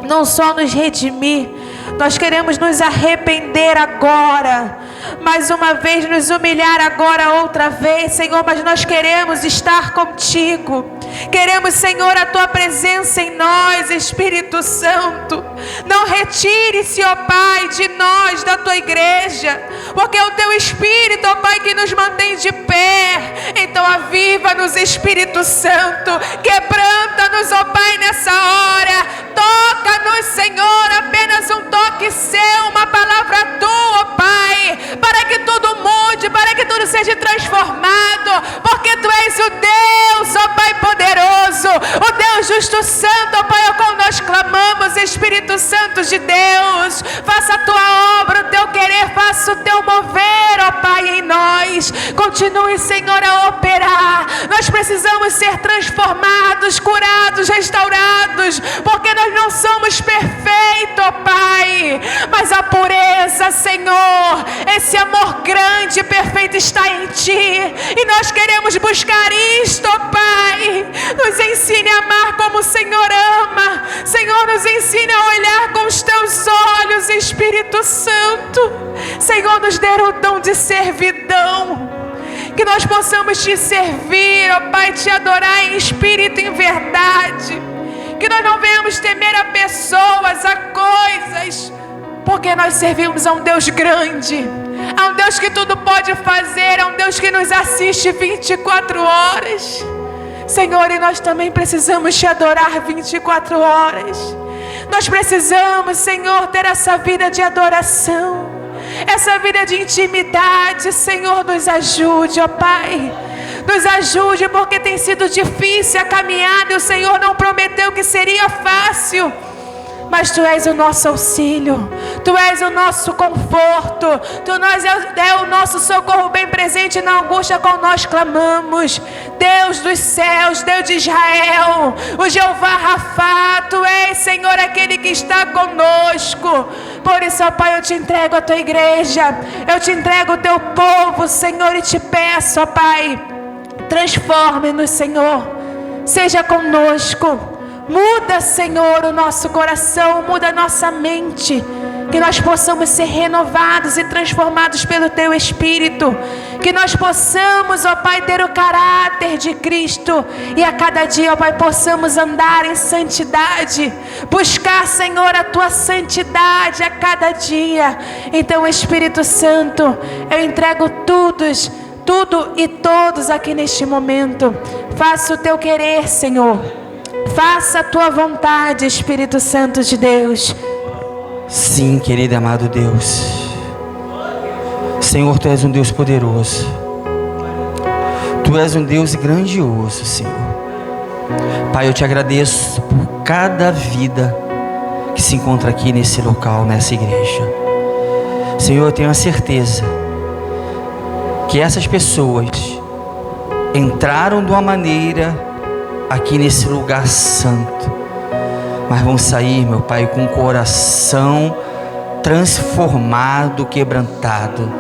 não só nos redimir, nós queremos nos arrepender agora, mais uma vez nos humilhar agora outra vez, Senhor, mas nós queremos estar contigo. Queremos, Senhor, a Tua presença em nós, Espírito Santo. Não retire-se, ó Pai, de nós, da Tua igreja, porque é o Teu Espírito, ó Pai, que nos mantém de pé. Então aviva-nos, Espírito Santo, quebranta-nos, ó Pai, nessa hora. Toca-nos, Senhor, apenas um toque seu, uma palavra Tua, ó Pai, para que tudo mude, para que tudo seja transformado, porque Tu és o Deus, ó Pai, poderoso, o Deus justo, santo, ó Pai, ao qual nós clamamos. Espírito Santo de Deus, faça a Tua obra, o Teu querer, faça o Teu mover, ó Pai, em nós. Continue, Senhor, a operar. Nós precisamos ser transformados, curados, restaurados, porque nós não somos perfeitos, ó Pai, mas a pureza, Senhor, esse amor grande e perfeito está em Ti, e nós queremos buscar isto, ó Pai. Nos ensine a amar como o Senhor ama. Senhor, nos ensine a olhar com os Teus olhos, Espírito Santo. Senhor, nos dê o dom de servidão, que nós possamos Te servir, ó Pai, Te adorar em espírito e em verdade, que nós não venhamos temer a pessoas, a coisas, porque nós servimos a um Deus grande, a um Deus que tudo pode fazer, a um Deus que nos assiste 24 horas. Senhor, e nós também precisamos Te adorar 24 horas. Nós precisamos, Senhor, ter essa vida de adoração, essa vida de intimidade. Senhor, nos ajude, ó Pai, nos ajude, porque tem sido difícil a caminhada, e o Senhor não prometeu que seria fácil. mas Tu és o nosso auxílio, Tu és o nosso conforto, Tu é o nosso socorro bem presente na angústia qual nós clamamos. Deus dos céus, Deus de Israel, o Jeová Rafá, Tu és, Senhor, aquele que está conosco. Por isso, ó Pai, eu Te entrego a Tua igreja, eu Te entrego o Teu povo, Senhor, e Te peço, ó Pai, transforme-nos, Senhor, seja conosco. Muda, Senhor, o nosso coração, muda a nossa mente, que nós possamos ser renovados e transformados pelo Teu Espírito, que nós possamos, ó Pai, ter o caráter de Cristo, e a cada dia, ó Pai, possamos andar em santidade, buscar, Senhor, a Tua santidade a cada dia. Então, Espírito Santo, eu entrego tudo e todos aqui neste momento. Faça o Teu querer, Senhor. Faça a Tua vontade, Espírito Santo de Deus. Sim, querido e amado Deus. Senhor, Tu és um Deus poderoso. Tu és um Deus grandioso, Senhor. Pai, eu Te agradeço por cada vida que se encontra aqui nesse local, nessa igreja. Senhor, eu tenho a certeza que essas pessoas entraram de uma maneira aqui nesse lugar santo, mas vão sair, meu Pai, com o coração transformado, quebrantado.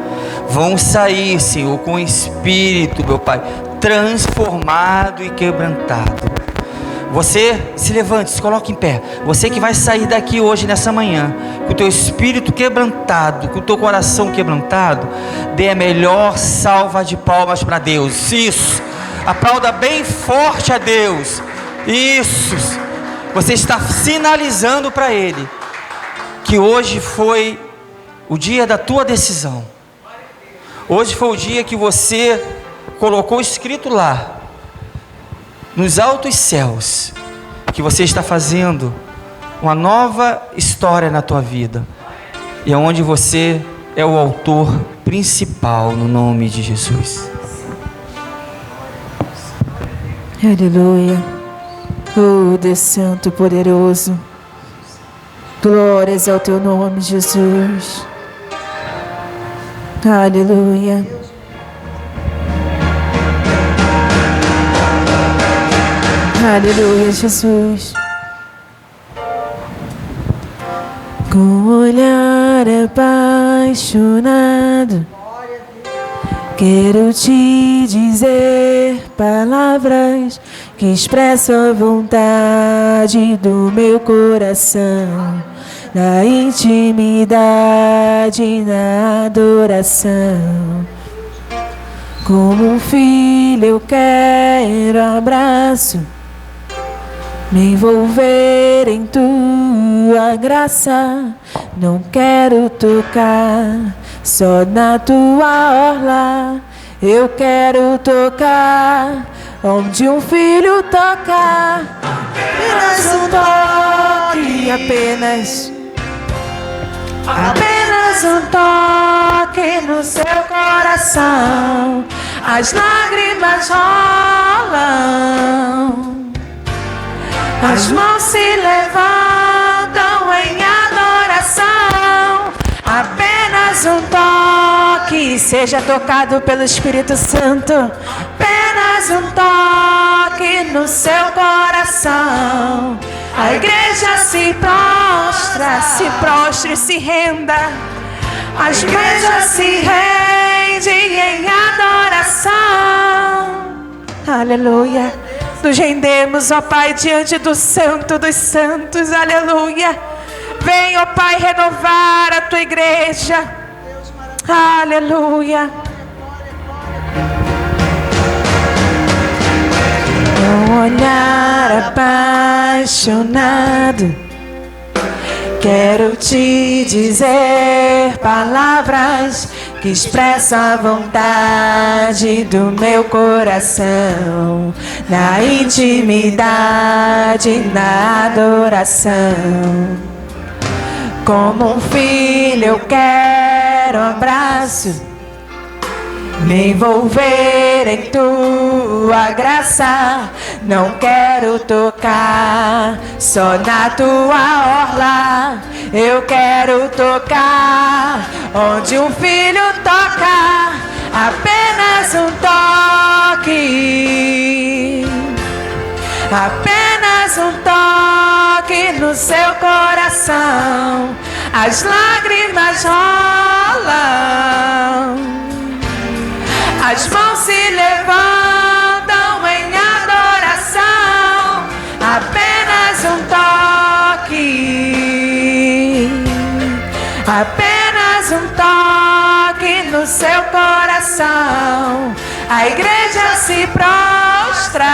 Vão sair, Senhor, com o espírito, meu Pai, transformado e quebrantado. Você se levante, se coloque em pé. Você que vai sair daqui hoje, nessa manhã, com o teu espírito quebrantado, com o teu coração quebrantado, dê a melhor salva de palmas para Deus. Isso. Aplauda bem forte a Deus. Isso. Você está sinalizando para Ele que hoje foi o dia da tua decisão. Hoje foi o dia que você colocou escrito lá, nos altos céus, que você está fazendo uma nova história na tua vida. E é onde você é o autor principal, no nome de Jesus. Aleluia. Oh, Deus Santo poderoso, glórias ao Teu nome, Jesus. Aleluia. Aleluia, Jesus. Com olhar apaixonado, quero Te dizer palavras que expressam a vontade do meu coração, na intimidade, na adoração. Como um filho eu quero abraço, me envolver em Tua graça. Não quero tocar só na Tua orla, eu quero tocar onde um filho toca. Apenas um toque, apenas um toque no seu coração. As lágrimas rolam, as mãos se levantam em adoração. Apenas um toque, seja tocado pelo Espírito Santo. Apenas um toque no seu coração. A igreja se prostre, se renda. A igreja se rende em adoração. Aleluia. Nos rendemos, ó Pai, diante do Santo dos Santos. Aleluia. Vem, ó Pai, renovar a Tua igreja. Aleluia. Com olhar apaixonado, quero Te dizer palavras que expressam a vontade do meu coração, na intimidade, na adoração. Como um filho eu quero abraço, Me envolver em tua graça, não quero tocar só na tua orla. Eu quero tocar onde um filho toca, apenas um toque, apenas um toque no seu coração. As lágrimas rolam, as mãos se levantam em adoração, apenas um toque, apenas um toque no seu coração. A igreja se prostra,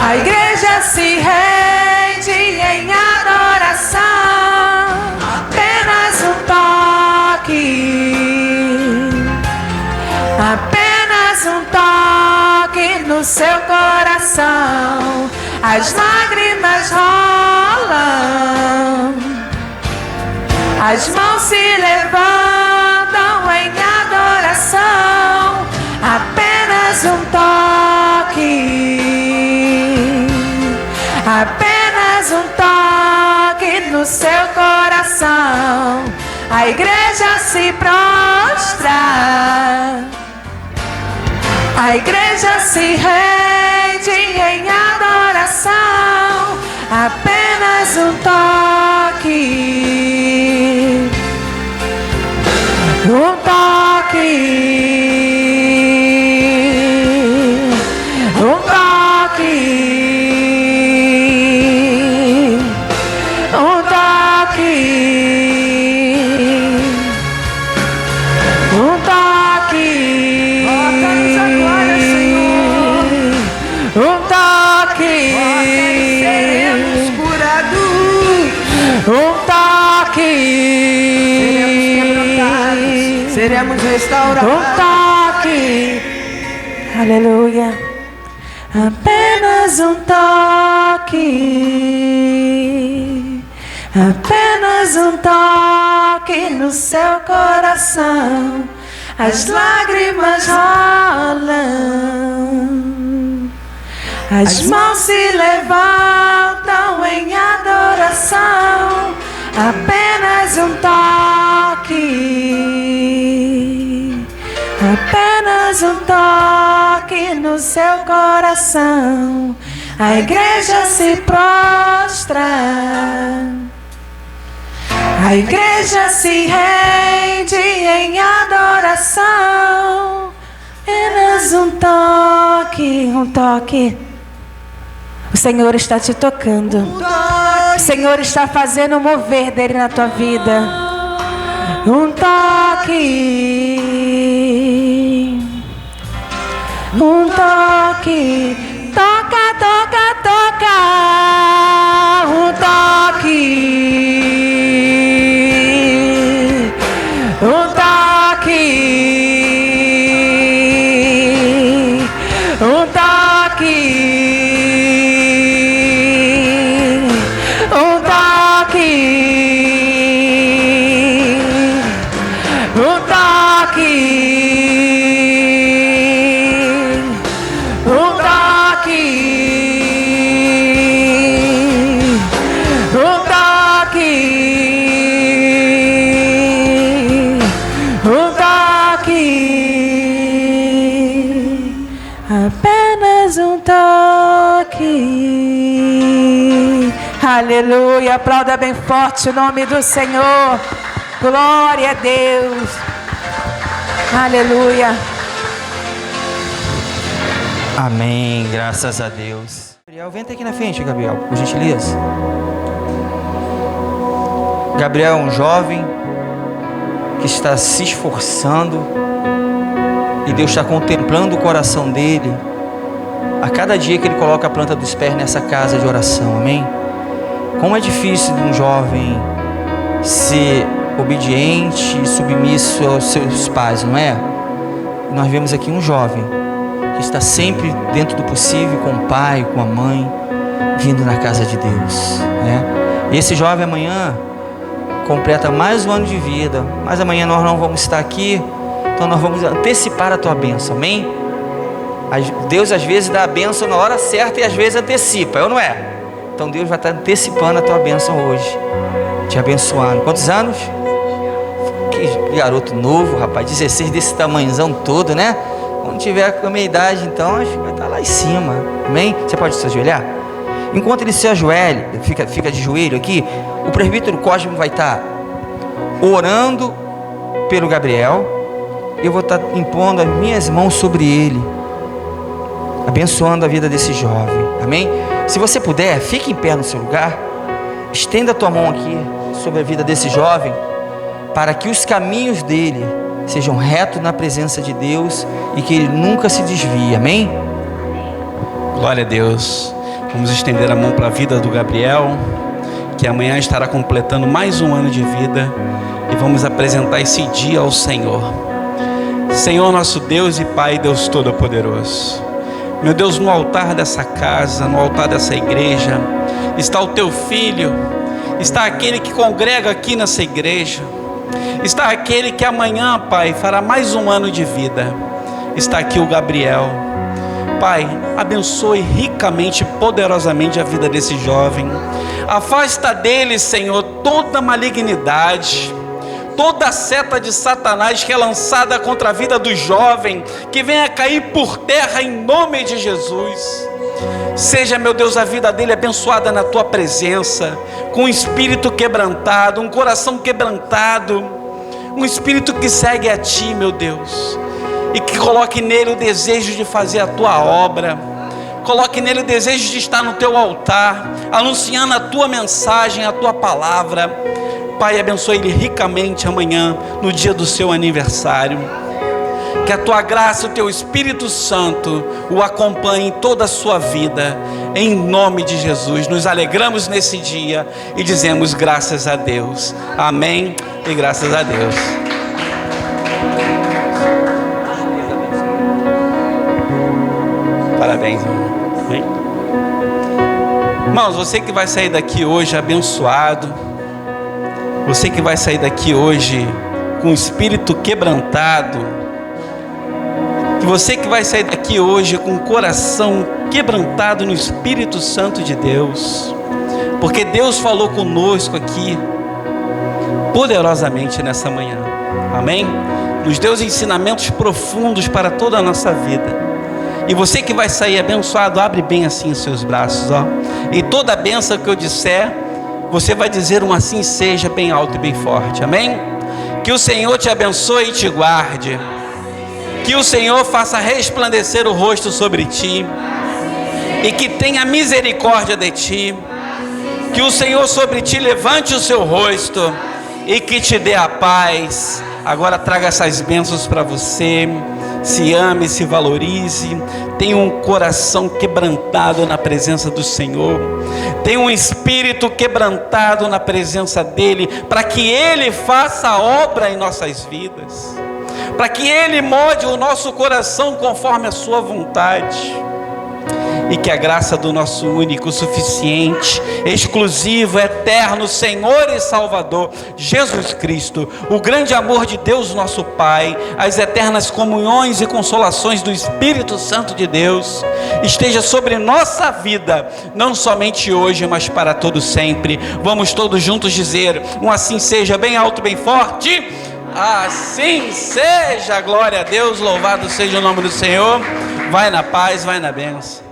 a igreja se rende em adoração, apenas um toque, apenas um toque no seu coração. As lágrimas rolam, as mãos se levantam em adoração, apenas um toque, apenas um toque no seu coração. A igreja se prostra, a igreja se rende em adoração, apenas um toque, um toque, um toque, um toque, um toque. Toca-nos agora, Senhor. Um toque. Seremos curados. Um toque. Seremos restaurados. Um toque. Aleluia. Apenas um toque, apenas um toque no seu coração. As lágrimas rolam, as mãos se levantam em adoração. Apenas um toque, apenas um toque no seu coração. A igreja se prostra, a igreja se rende em adoração. Apenas um toque, um toque. O Senhor está te tocando. O Senhor está fazendo o mover dele na tua vida. Um toque, um toque. Toca, toca, toca. Um toque, um toque, um toque, um toque, um toque, um toque, um toque, um toque, apenas um toque. Aleluia, aplauda bem forte o nome do Senhor. Glória a Deus. Aleluia. Amém, graças a Deus. Gabriel, vem até aqui na frente, Gabriel, por gentileza. Gabriel é um jovem que está se esforçando e Deus está contemplando o coração dele a cada dia que ele coloca a planta dos pés nessa casa de oração, amém? Como é difícil de um jovem ser obediente e submisso aos seus pais, não é? Nós vemos aqui um jovem que está sempre dentro do possível com o pai, com a mãe, vindo na casa de Deus, né? E esse jovem amanhã completa mais um ano de vida, mas amanhã nós não vamos estar aqui Então nós vamos antecipar a tua bênção, amém? Deus às vezes dá a bênção na hora certa e às vezes antecipa, ou não é? Então Deus vai estar antecipando a tua bênção hoje, te abençoando. Quantos anos? Que garoto novo, rapaz, 16 desse tamanhozão todo, né? Quando tiver com a minha idade, então acho que vai estar lá em cima, amém? Você pode se ajoelhar? Enquanto ele se ajoelha, fica de joelho aqui, o presbítero Cosmo vai estar orando pelo Gabriel. Eu vou estar impondo as minhas mãos sobre ele, abençoando a vida desse jovem, amém? Se você puder, fique em pé no seu lugar, estenda a tua mão aqui sobre a vida desse jovem, para que os caminhos dele sejam retos na presença de Deus e que ele nunca se desvie, amém? Glória a Deus. Vamos estender a mão para a vida do Gabriel, que amanhã estará completando mais um ano de vida, e vamos apresentar esse dia ao Senhor. Senhor, nosso Deus e Pai, Deus Todo-Poderoso, meu Deus, no altar dessa casa, no altar dessa igreja, está o teu filho, está aquele que congrega aqui nessa igreja, está aquele que amanhã, Pai, fará mais um ano de vida. Está aqui o Gabriel. Pai, abençoe ricamente, poderosamente a vida desse jovem. Afasta dele, Senhor, toda malignidade, toda seta de Satanás que é lançada contra a vida do jovem, que venha cair por terra em nome de Jesus. Seja, meu Deus, a vida dele abençoada na tua presença, com um espírito quebrantado, um coração quebrantado, um espírito que segue a ti, meu Deus, e que coloque nele o desejo de fazer a tua obra, coloque nele o desejo de estar no teu altar, anunciando a tua mensagem, a tua palavra. Pai, abençoe ele ricamente amanhã, no dia do seu aniversário. Que a tua graça, o teu Espírito Santo o acompanhe em toda a sua vida, em nome de Jesus. Nos alegramos nesse dia e dizemos graças a Deus, amém e graças a Deus. Parabéns, amém. Irmãos, você que vai sair daqui hoje abençoado, você que vai sair daqui hoje com o espírito quebrantado, você que vai sair daqui hoje com o coração quebrantado no Espírito Santo de Deus, porque Deus falou conosco aqui poderosamente nessa manhã, amém? Nos deu ensinamentos profundos para toda a nossa vida. E você que vai sair abençoado, abre bem assim os seus braços, ó. E toda a bênção que eu disser, você vai dizer um assim seja, bem alto e bem forte, amém? Que o Senhor te abençoe e te guarde. Que o Senhor faça resplandecer o rosto sobre ti e que tenha misericórdia de ti. Que o Senhor sobre ti levante o seu rosto e que te dê a paz. Agora traga essas bênçãos para você. Se ame, se valorize. Tenha um coração quebrantado na presença do Senhor. Tenha um espírito quebrantado na presença dEle, para que Ele faça a obra em nossas vidas, para que Ele molde o nosso coração conforme a sua vontade, e que a graça do nosso único, suficiente, exclusivo, eterno Senhor e Salvador Jesus Cristo, o grande amor de Deus nosso Pai, as eternas comunhões e consolações do Espírito Santo de Deus esteja sobre nossa vida, não somente hoje, mas para todo sempre. Vamos todos juntos dizer um assim seja, bem alto, bem forte. Assim seja. Glória a Deus, louvado seja o nome do Senhor. Vai na paz, vai na bênção.